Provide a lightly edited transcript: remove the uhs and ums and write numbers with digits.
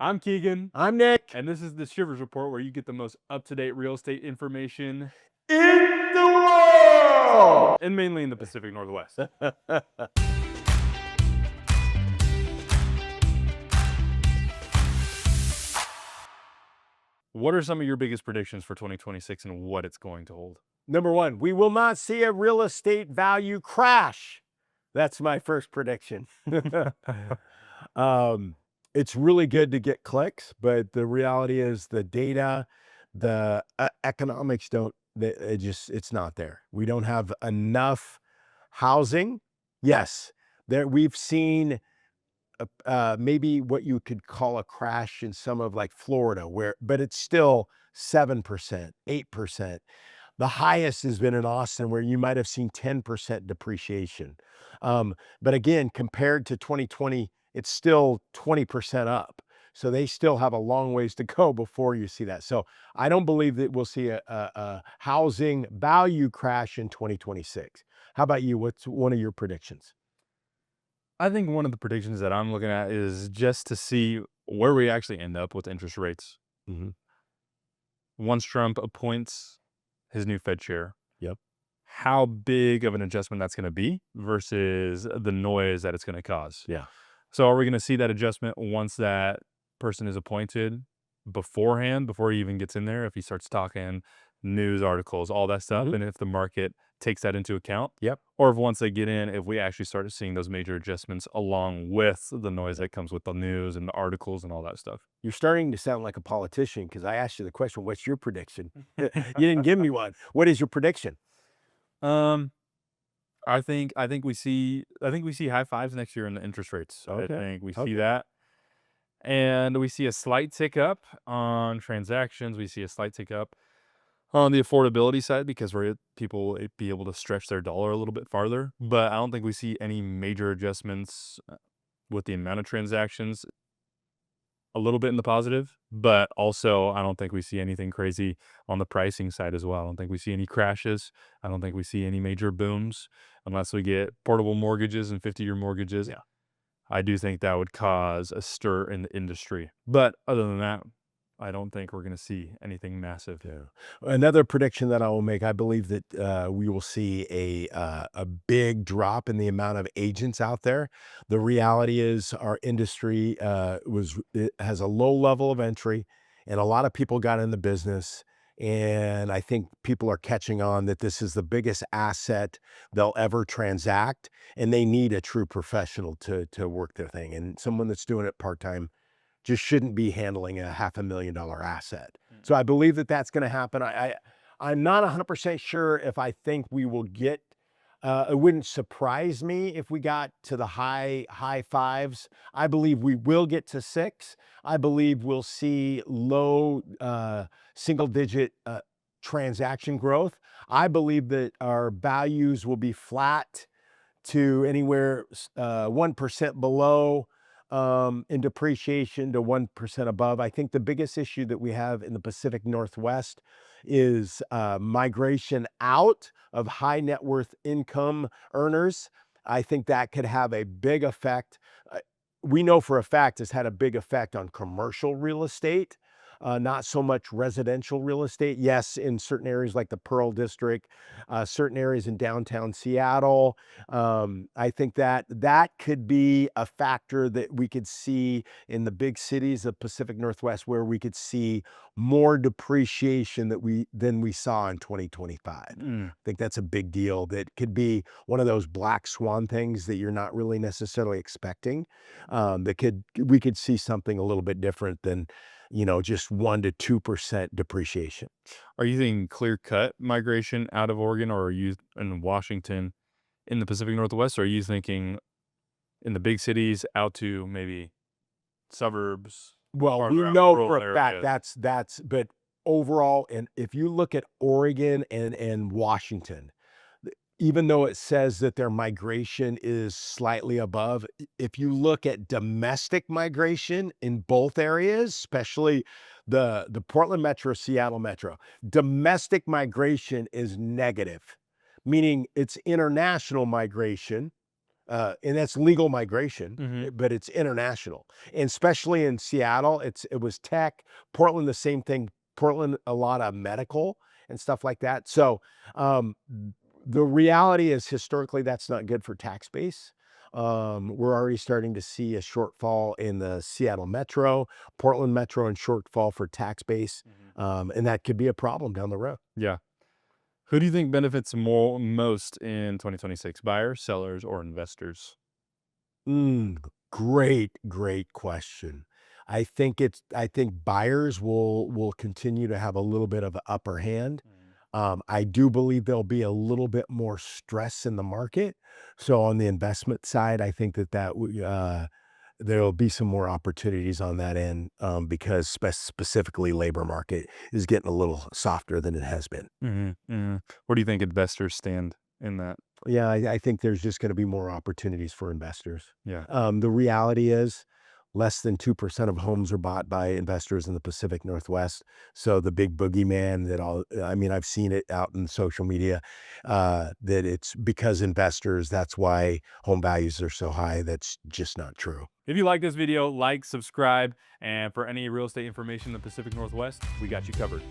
I'm Keegan, I'm Nick. and this is the Shivers Report, where you get the most up-to-date real estate information, In the world! and mainly in the Pacific Northwest. What are some of your biggest predictions for 2026 and what it's going to hold? Number one, we will not see a real estate value crash. That's my first prediction. um, it's really good to get clicks, but the reality is the data, the economics don't, it's not there. We don't have enough housing. Yes, there we've seen maybe what you could call a crash in some of like Florida, but it's still 7%, 8%. The highest has been in Austin, where you might have seen 10% depreciation. But again, compared to 2020, it's still 20% up. So they still have a long ways to go before you see that. So I don't believe that we'll see a housing value crash in 2026. How about you? What's one of your predictions? I think one of the predictions that I'm looking at is just to see where we actually end up with interest rates. Mhm. Once Trump appoints his new Fed chair, Yep. how big of an adjustment that's going to be versus the noise that it's going to cause. Yeah. So are we going to see that adjustment once that person is appointed beforehand, before he even gets in there, if he starts talking news articles, all that stuff, Mhm. and if the market takes that into account? Yep. Or if once they get in, if we actually start seeing those major adjustments along with the noise that comes with the news and the articles and all that stuff? You're starting to sound like a politician because I asked you the question, what's your prediction? You didn't give me one. What is your prediction? Um, I think we see high fives next year in the interest rates. I Okay. think we see Okay. that. And we see a slight tick up on transactions. We see a slight tick up on the affordability side because people will be able to stretch their dollar a little bit farther. But I don't think we see any major adjustments with the amount of transactions. A little bit in the positive, but also I don't think we see anything crazy on the pricing side as well. I don't think we see any crashes. I don't think we see any major booms unless we get portable mortgages and 50-year mortgages. Yeah. I do think that would cause a stir in the industry. But other than that, I don't think we're going to see anything massive. Yeah. Another prediction that I will make, I believe that we will see a big drop in the amount of agents out there. The reality is our industry it has a low level of entry, and a lot of people got in the business. And I think people are catching on that this is the biggest asset they'll ever transact, and they need a true professional to work their thing. And someone that's doing it part time just shouldn't be handling a $500,000 asset. So I believe that that's going to happen. I'm not 100% sure if I think we will get. It wouldn't surprise me if we got to the high fives. I believe we will get to six. I believe we'll see low single digit transaction growth. I believe that our values will be flat to anywhere 1% below in depreciation to 1% above. I think the biggest issue that we have in the Pacific Northwest is migration out of high net worth income earners. I think that could have a big effect. We know for a fact it's had a big effect on commercial real estate. Not so much residential real estate. Yes, in certain areas like the Pearl District, certain areas in downtown Seattle, I think that that could be a factor that we could see in the big cities of Pacific Northwest, where we could see more depreciation than we saw in 2025. Mm. I think that's a big deal. That could be one of those black swan things that you're not really necessarily expecting. We could see something a little bit different than just 1 to 2% depreciation. Are you thinking clear cut migration out of Oregon, or are you in Washington in the Pacific Northwest? Or are you thinking in the big cities out to maybe suburbs, Well, we farther out know rural for a fact areas? but overall, and if you look at Oregon and Washington, even though it says that their migration is slightly above, if you look at domestic migration in both areas, especially the Portland Metro, Seattle Metro, domestic migration is negative, meaning it's international migration, And that's legal migration, Mhm. but it's international, and especially in Seattle, it was tech. Portland, the same thing. Portland, a lot of medical and stuff like that. So um, the reality is, historically, that's not good for tax base. We're already starting to see a shortfall in the Seattle Metro, Portland Metro, and shortfall for tax base, Mhm. and that could be a problem down the road. Yeah. Who do you think benefits most in 2026? Buyers, sellers, or investors? Great question. I think buyers will continue to have a little bit of an upper hand. Mhm. I do believe there'll be a little bit more stress in the market. So on the investment side, I think there'll be some more opportunities on that end, because specifically labor market is getting a little softer than it has been. Mhm, mhm. Where do you think investors stand in that? Yeah, I think there's just gonna be more opportunities for investors. Yeah. The reality is less than 2% of homes are bought by investors in the Pacific Northwest. So the big boogeyman that I mean, I've seen it out in social media, that it's because investors, that's why home values are so high. That's just not true. If you like this video, like, subscribe, and for any real estate information in the Pacific Northwest, we got you covered.